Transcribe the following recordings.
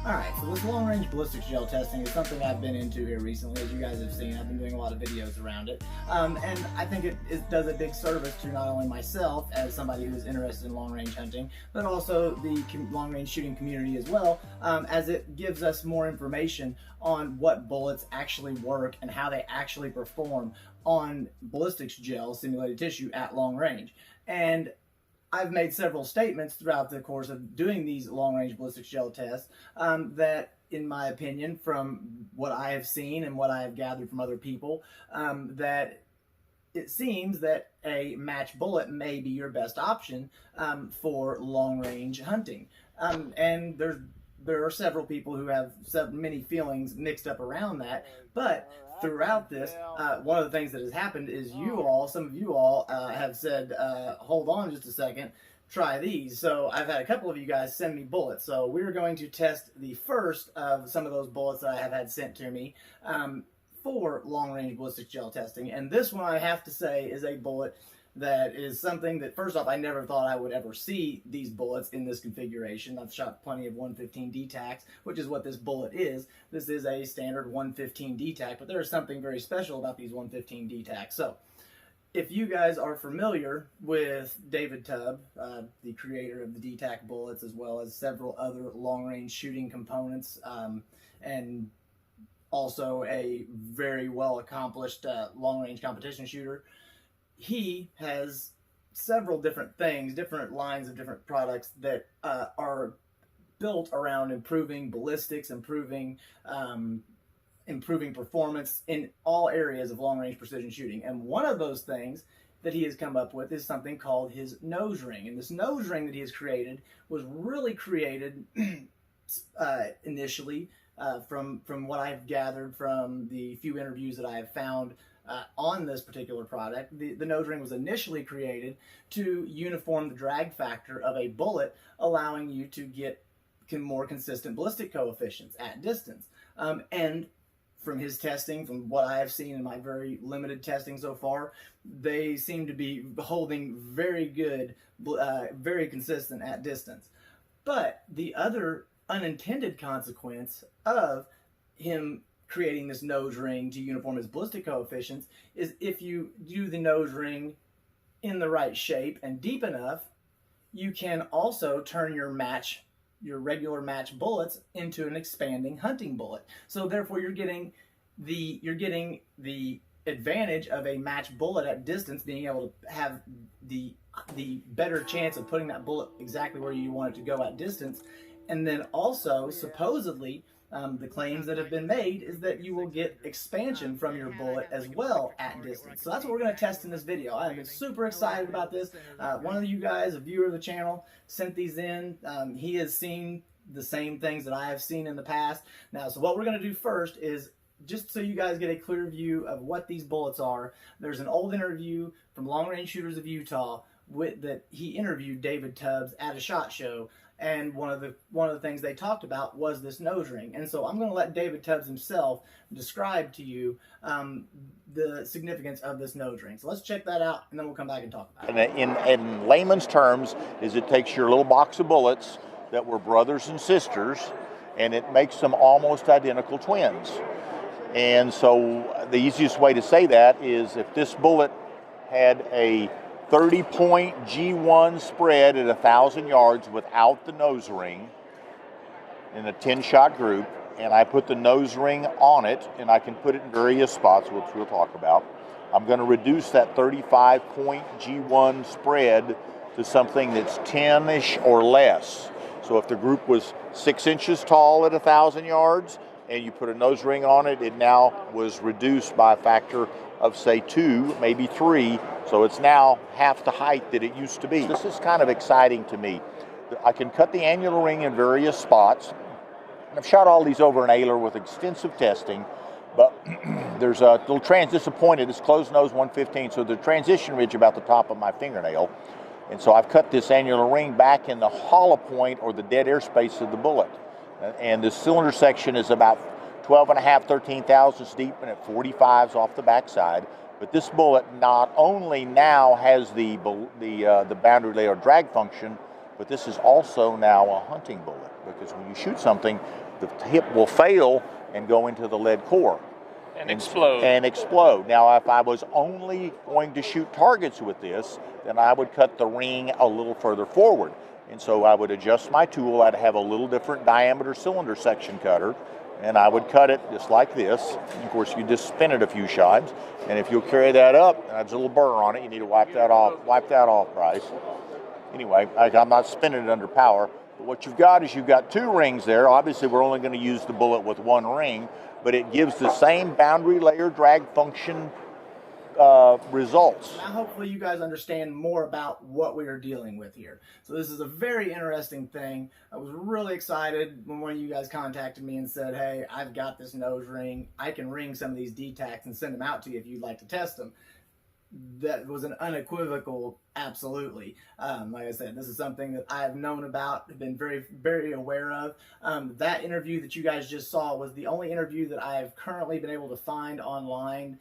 Alright, so this long-range ballistics gel testing is something I've been into here recently. As you guys have seen, I've been doing a lot of videos around it. And I think it does a big service to not only myself as somebody who is interested in long-range hunting, but also the long-range shooting community as well, as it gives us more information on what bullets actually work and how they actually perform on ballistics gel simulated tissue at long range. And I've made several statements throughout the course of doing these long-range ballistics gel tests that, in my opinion, from what I have seen and what I have gathered from other people, that it seems that a match bullet may be your best option for long-range hunting. And there are several people who have many feelings mixed up around that, but throughout this, one of the things that has happened is some of you all have said, hold on just a second, try these. So I've had a couple of you guys send me bullets. So we're going to test the first of some of those bullets that I have had sent to me for long-range ballistic gel testing. And this one, I have to say, is a bullet that is something that, first off, I never thought I would ever see these bullets in this configuration. I've shot plenty of 115 Dtacs, which is what this bullet is. This is a standard 115 Dtac, but there is something very special about these 115 Dtacs. So, if you guys are familiar with David Tubb, the creator of the Dtac bullets, as well as several other long-range shooting components, and also a very well-accomplished long-range competition shooter, he has several different things, different lines of different products that are built around improving ballistics, improving performance in all areas of long-range precision shooting. And one of those things that he has come up with is something called his nose ring. And this nose ring that he has created was really created initially from what I've gathered from the few interviews that I have found on this particular product. The nose ring was initially created to uniform the drag factor of a bullet, allowing you to get more consistent ballistic coefficients at distance. And from his testing, from what I have seen in my very limited testing so far, they seem to be holding very good, very consistent at distance. But the other unintended consequence of him creating this nose ring to uniform his ballistic coefficients is if you do the nose ring in the right shape and deep enough, you can also turn your regular match bullets into an expanding hunting bullet. So therefore you're getting the advantage of a match bullet at distance, being able to have the better chance of putting that bullet exactly where you want it to go at distance. And then also, supposedly, the claims that have been made is that you will get expansion from your bullet as well at distance. So that's what we're going to test in this video. I'm super excited about this. One of you guys, a viewer of the channel, sent these in. He has seen the same things that I have seen in the past. Now, so what we're going to do first is, just so you guys get a clear view of what these bullets are, there's an old interview from Long Range Shooters of Utah that he interviewed David Tubbs at a SHOT Show. And one of the things they talked about was this nose ring. And so I'm going to let David Tubbs himself describe to you the significance of this nose ring. So let's check that out, and then we'll come back and talk about it. In layman's terms, is it takes your little box of bullets that were brothers and sisters, and it makes them almost identical twins. And so the easiest way to say that is if this bullet had a 30-point G1 spread at 1,000 yards without the nose ring in a 10-shot group, and I put the nose ring on it, and I can put it in various spots, which we'll talk about, I'm going to reduce that 35-point G1 spread to something that's 10-ish or less. So if the group was 6 inches tall at 1,000 yards, and you put a nose ring on it, it now was reduced by a factor of, say, 2, maybe 3, so it's now half the height that it used to be. This is kind of exciting to me. I can cut the annular ring in various spots. I've shot all these over an ailer with extensive testing, but there's a little disappointed. It's closed nose 115, so the transition ridge about the top of my fingernail. And so I've cut this annular ring back in the hollow point or the dead air space of the bullet. And the cylinder section is about 12.5, 13 thousandths deep, and at 45s off the backside. But this bullet not only now has the boundary layer drag function, but this is also now a hunting bullet, because when you shoot something, the tip will fail and go into the lead core. And explode. And explode. Now, if I was only going to shoot targets with this, then I would cut the ring a little further forward. And so I would adjust my tool. I'd have a little different diameter cylinder section cutter, and I would cut it just like this. And of course, you just spin it a few shots, and if you'll carry that up, and there's a little burr on it, you need to wipe that off. Wipe that off, Bryce. Anyway, I'm not spinning it under power. But what you've got is you've got two rings there. Obviously, we're only going to use the bullet with one ring, but it gives the same boundary layer drag function results. Now, hopefully you guys understand more about what we are dealing with here. So this is a very interesting thing. I was really excited when one of you guys contacted me and said, hey, I've got this nose ring. I can ring some of these Dtacs and send them out to you if you'd like to test them. That was an unequivocal absolutely. Like I said, this is something that I've known about, been very, very aware of. That interview that you guys just saw was the only interview that I've currently been able to find online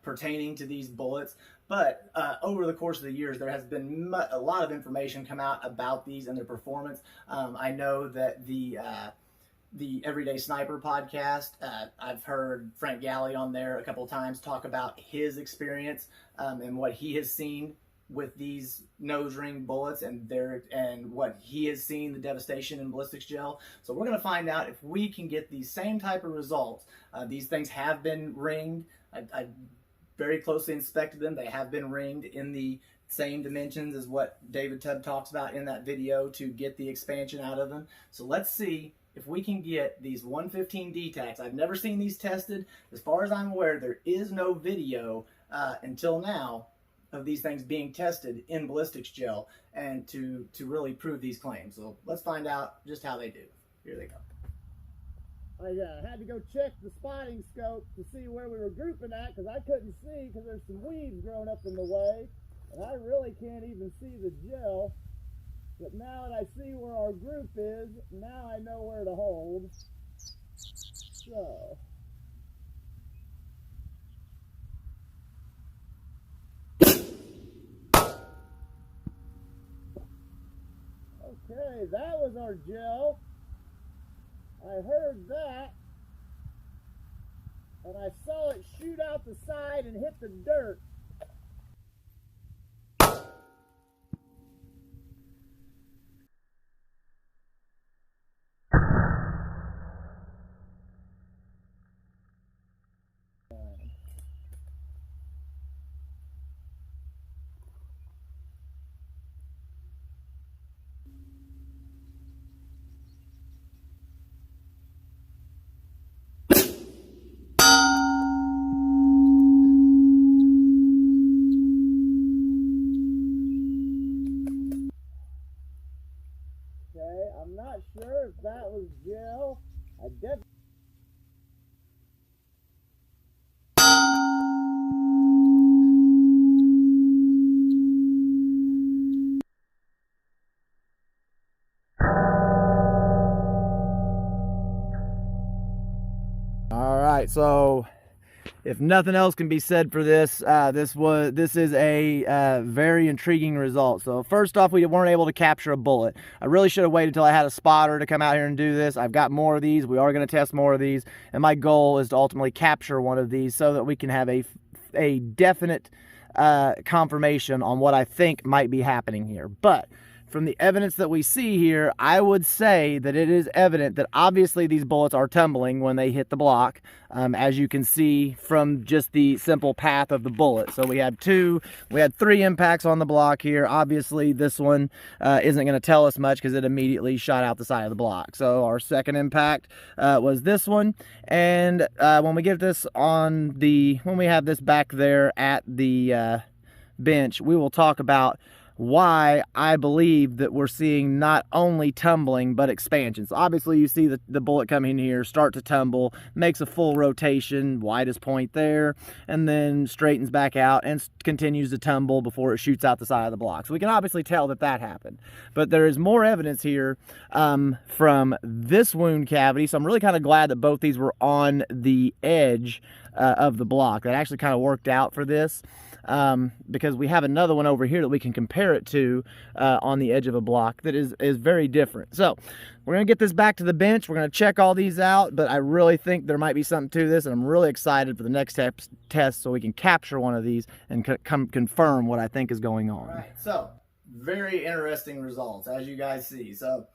pertaining to these bullets. But over the course of the years, there has been a lot of information come out about these and their performance. I know that the Everyday Sniper podcast, I've heard Frank Galley on there a couple of times talk about his experience and what he has seen with these nose ring bullets and what he has seen, the devastation in ballistics gel. So we're going to find out if we can get these same type of results. These things have been ringed. I very closely inspected them. They have been ringed in the same dimensions as what David Tubb talks about in that video to get the expansion out of them. So let's see if we can get these 115 Dtacs. I've never seen these tested. As far as I'm aware, there is no video until now of these things being tested in ballistics gel and to really prove these claims. So let's find out just how they do. Here they go. I had to go check the spotting scope to see where we were grouping at because I couldn't see because there's some weeds growing up in the way and I really can't even see the gel. But now that I see where our group is, now I know where to hold. So. Okay, that was our gel. I heard that. And I saw it shoot out the side and hit the dirt. I'm not sure if that was gel. I definitely. All right, so if nothing else can be said for this, this is a very intriguing result. So first off, we weren't able to capture a bullet. I really should have waited until I had a spotter to come out here and do this. I've got more of these. We are going to test more of these, and my goal is to ultimately capture one of these so that we can have a definite confirmation on what I think might be happening here. But from the evidence that we see here, I would say that it is evident that obviously these bullets are tumbling when they hit the block, as you can see from just the simple path of the bullet. So we had three impacts on the block here. Obviously this one isn't going to tell us much because it immediately shot out the side of the block. So our second impact was this one, and when we have this back there at the bench, we will talk about why I believe that we're seeing not only tumbling but expansions. So obviously you see the bullet coming in here, start to tumble, makes a full rotation, widest point there, and then straightens back out and continues to tumble before it shoots out the side of the block. So we can obviously tell that happened. But there is more evidence here from this wound cavity, so I'm really kind of glad that both these were on the edge of the block. That actually kind of worked out for this. because we have another one over here that we can compare it to on the edge of a block that is very different. So we're going to get this back to the bench. We're going to check all these out, but I really think there might be something to this, and I'm really excited for the next test so we can capture one of these and confirm what I think is going on. All right, so very interesting results, as you guys see. So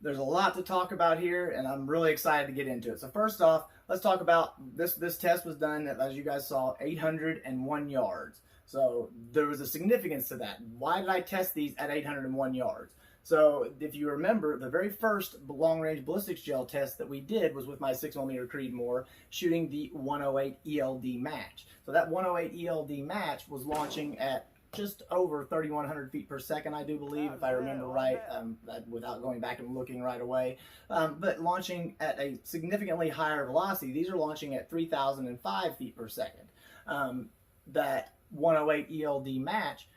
there's a lot to talk about here, and I'm really excited to get into it. So first off, let's talk about this. This test was done, as you guys saw, 801 yards. So there was a significance to that. Why did I test these at 801 yards? So if you remember, the very first long-range ballistics gel test that we did was with my 6mm Creedmoor shooting the 108 ELD match. So that 108 ELD match was launching at just over 3,100 feet per second, I do believe, if I remember right, without going back and looking right away. But launching at a significantly higher velocity. These are launching at 3,005 feet per second. That 108 ELD match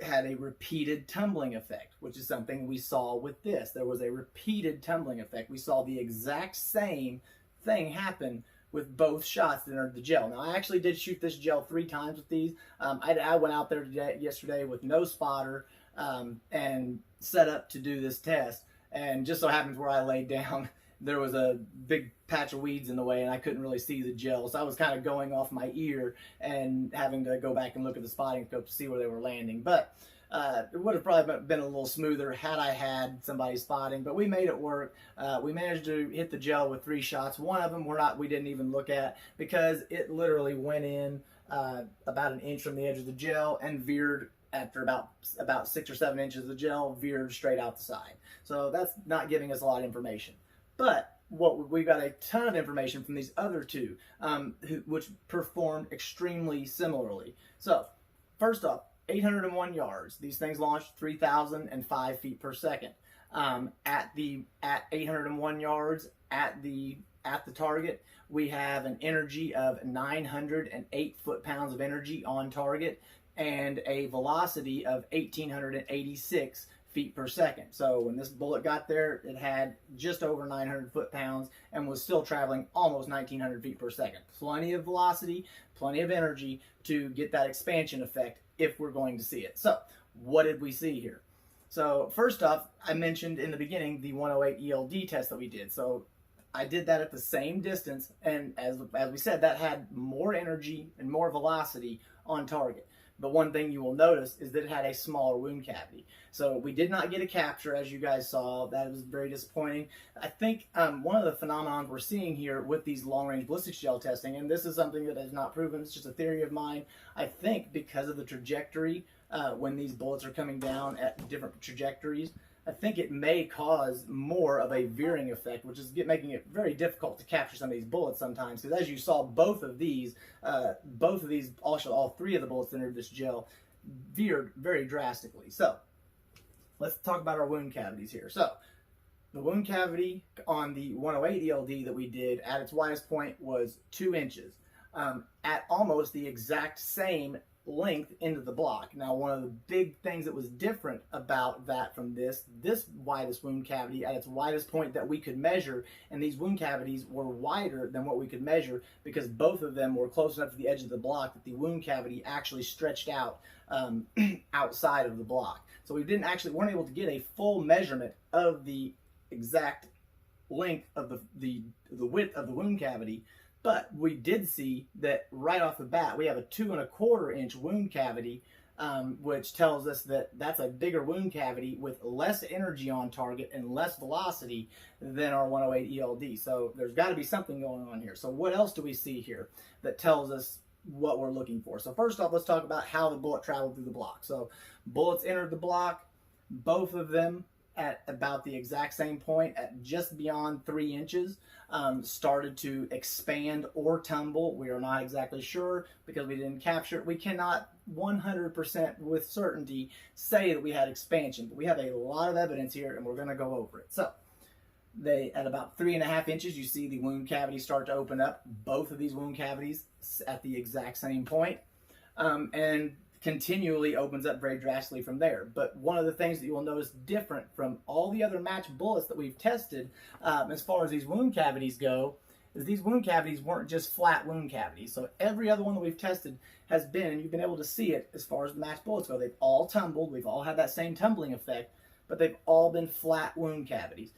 had a repeated tumbling effect, which is something we saw with this. There was a repeated tumbling effect. We saw the exact same thing happen with both shots that entered the gel. Now, I actually did shoot this gel 3 times with these. I went out there yesterday with no spotter and set up to do this test. And just so happens where I laid down, there was a big patch of weeds in the way and I couldn't really see the gel. So I was kind of going off my ear and having to go back and look at the spotting scope to see where they were landing. But it would have probably been a little smoother had I had somebody spotting, but we made it work. We managed to hit the gel with 3 shots. One of them we didn't even look at because it literally went in about an inch from the edge of the gel and veered after about 6 or 7 inches of the gel, veered straight out the side. So that's not giving us a lot of information. But we got a ton of information from these other 2, which performed extremely similarly. So first off, 801 yards. These things launched 3,005 feet per second. At 801 yards at the target, we have an energy of 908 foot-pounds of energy on target and a velocity of 1,886 feet per second. So when this bullet got there, it had just over 900 foot-pounds and was still traveling almost 1,900 feet per second. Plenty of velocity, plenty of energy to get that expansion effect if we're going to see it. So what did we see here? So first off, I mentioned in the beginning the 108 ELD test that we did. So I did that at the same distance, and as we said, that had more energy and more velocity on target. But one thing you will notice is that it had a smaller wound cavity. So we did not get a capture, as you guys saw. That was very disappointing. I think one of the phenomenons we're seeing here with these long-range ballistics gel testing, and this is something that is not proven, it's just a theory of mine, I think because of the trajectory, when these bullets are coming down at different trajectories, I think it may cause more of a veering effect, which is making it very difficult to capture some of these bullets sometimes. Because as you saw, both of these, also all 3 of the bullets that entered this gel, veered very drastically. So let's talk about our wound cavities here. So the wound cavity on the 108 ELD that we did at its widest point was 2 inches, at almost the exact same length into the block. Now, one of the big things that was different about that from this widest wound cavity at its widest point that we could measure, and these wound cavities were wider than what we could measure because both of them were close enough to the edge of the block that the wound cavity actually stretched out outside of the block. So we weren't able to get a full measurement of the exact length of the width of the wound cavity. But we did see that right off the bat, we have a 2¼ inch wound cavity, which tells us that that's a bigger wound cavity with less energy on target and less velocity than our 108 ELD. So there's got to be something going on here. So what else do we see here that tells us what we're looking for? So first off, let's talk about how the bullet traveled through the block. So bullets entered the block, both of them at about the exact same point, at just beyond 3 inches, started to expand or tumble. We are not exactly sure because we didn't capture it. We cannot 100% with certainty say that we had expansion, but we have a lot of evidence here and we're going to go over it. So at about 3½ inches, you see the wound cavity start to open up, both of these wound cavities at the exact same point, and continually opens up very drastically from there. But one of the things that you will notice different from all the other match bullets that we've tested as far as these wound cavities go is these wound cavities weren't just flat wound cavities. So every other one that we've tested has been, and you've been able to see it as far as the matched bullets go, they've all tumbled. We've all had that same tumbling effect, but they've all been flat wound cavities.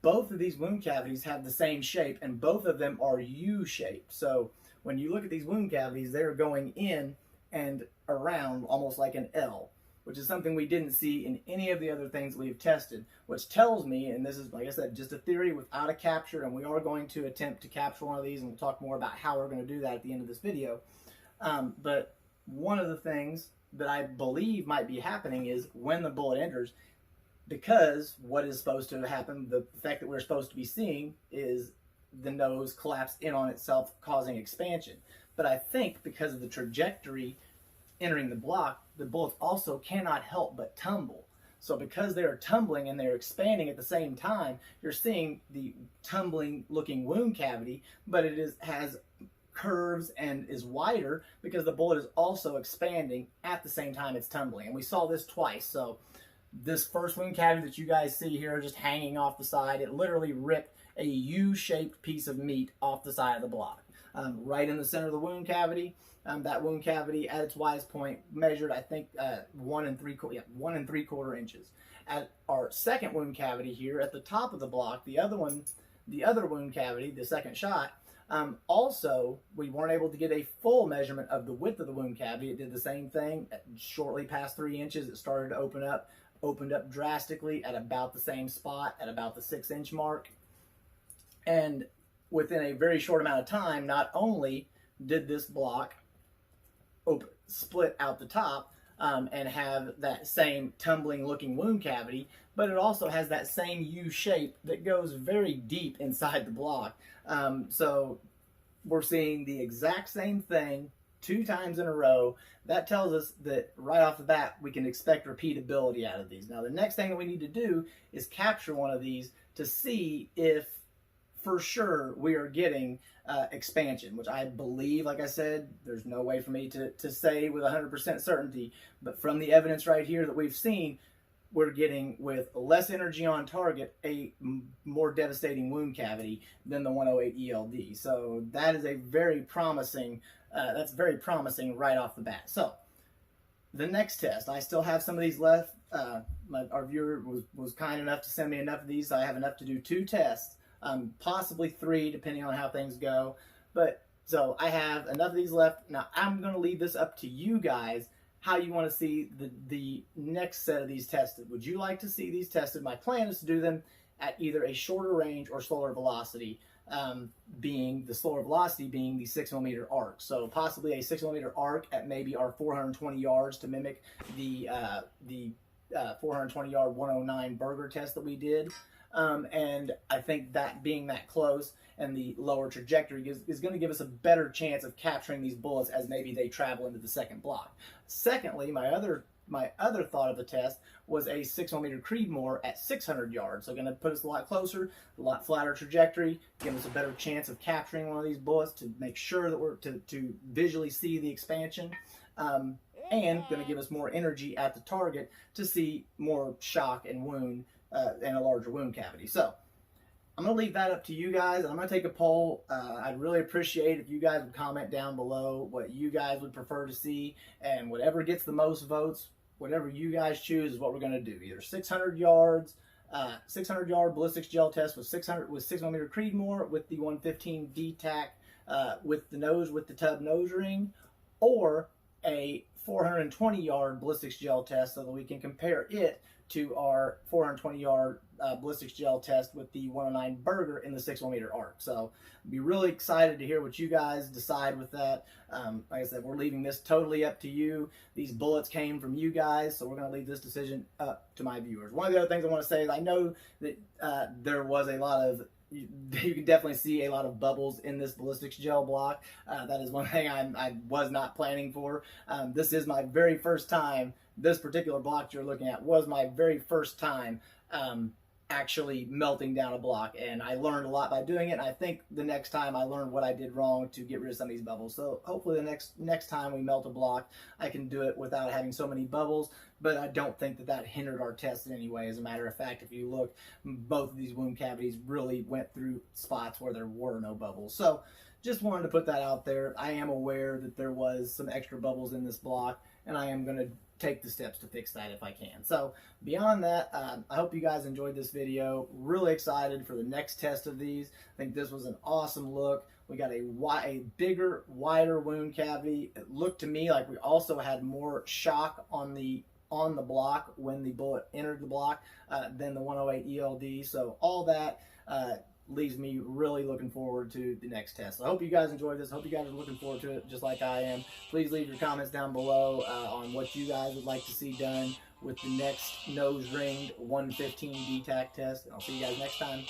Both of these wound cavities have the same shape, and both of them are U-shaped. So when you look at these wound cavities, they're going in and around almost like an L, which is something we didn't see in any of the other things we've tested, which tells me, and this is, like I said, just a theory without a capture, and we are going to attempt to capture one of these, and we'll talk more about how we're going to do that at the end of this video. But one of the things that I believe might be happening is when the bullet enters, because what is supposed to happen, the effect that we're supposed to be seeing is the nose collapse in on itself, causing expansion. But I think because of the trajectory entering the block, the bullets also cannot help but tumble. So because they're tumbling and they're expanding at the same time, you're seeing the tumbling looking wound cavity, but it has curves and is wider because the bullet is also expanding at the same time it's tumbling. And we saw this twice. So this first wound cavity that you guys see here just hanging off the side, it literally ripped a U-shaped piece of meat off the side of the block. Right in the center of the wound cavity. That wound cavity at its widest point measured, I think, 1 3/4 inches. At our second wound cavity here at the top of the block, the other wound cavity, the second shot, also we weren't able to get a full measurement of the width of the wound cavity. It did the same thing. Shortly past 3 inches, it started to opened up drastically at about the same spot, at about the 6-inch mark. And within a very short amount of time, not only did this block split out the top and have that same tumbling looking wound cavity, but it also has that same U shape that goes very deep inside the block. So we're seeing the exact same thing 2 times in a row. That tells us that right off the bat we can expect repeatability out of these. Now the next thing that we need to do is capture one of these to see if for sure we are getting expansion, which I believe, like I said, there's no way for me to say with 100% certainty, but from the evidence right here that we've seen, we're getting, with less energy on target, a more devastating wound cavity than the 108 ELD. So that is a very promising, that's very promising right off the bat. So the next test, I still have some of these left. Our viewer was kind enough to send me enough of these, so I have enough to do 2 tests. Possibly 3, depending on how things go. But so I have enough of these left. Now I'm going to leave this up to you guys, how you want to see the next set of these tested. Would you like to see these tested? My plan is to do them at either a shorter range or slower velocity, being the slower velocity being the 6mm arc. So possibly a 6mm arc at maybe our 420 yards to mimic the 420 yard 109 burger test that we did. And I think that being that close and the lower trajectory is going to give us a better chance of capturing these bullets as maybe they travel into the second block. Secondly, my other thought of the test was a 6mm Creedmoor at 600 yards. So going to put us a lot closer, a lot flatter trajectory, give us a better chance of capturing one of these bullets to make sure that we're to visually see the expansion. And going to give us more energy at the target to see more shock and wound and a larger wound cavity. So I'm going to leave that up to you guys, and I'm going to take a poll. I'd really appreciate if you guys would comment down below what you guys would prefer to see, and whatever gets the most votes, whatever you guys choose is what we're going to do. Either 600 yards, 600 yard ballistics gel test with 6mm Creedmoor with the 115 Dtac with the Tubb Nose Ring, or a 420 yard ballistics gel test so that we can compare it to our 420 yard ballistics gel test with the 109 burger in the 6mm arc. So I'd be really excited to hear what you guys decide with that. Like I said, we're leaving this totally up to you. These bullets came from you guys, so we're going to leave this decision up to my viewers. One of the other things I want to say is I know that there was a lot of, you can definitely see a lot of bubbles in this ballistics gel block. That is one thing I was not planning for. This is my very first time. This particular block you're looking at was my very first time actually melting down a block, and I learned a lot by doing it, and I think the next time I learned what I did wrong to get rid of some of these bubbles. So hopefully the next time we melt a block, I can do it without having so many bubbles, but I don't think that that hindered our test in any way. As a matter of fact, if you look, both of these wound cavities really went through spots where there were no bubbles. So just wanted to put that out there. I am aware that there was some extra bubbles in this block, and I am going to take the steps to fix that if I can. So beyond that, I hope you guys enjoyed this video. Really excited for the next test of these. I think this was an awesome look. We got a bigger, wider wound cavity. It looked to me like we also had more shock on the block when the bullet entered the block than the 108 ELD. So all that leaves me really looking forward to the next test. So I hope you guys enjoyed this. I hope you guys are looking forward to it just like I am. Please leave your comments down below on what you guys would like to see done with the next nose ringed 115 Dtac test. And I'll see you guys next time.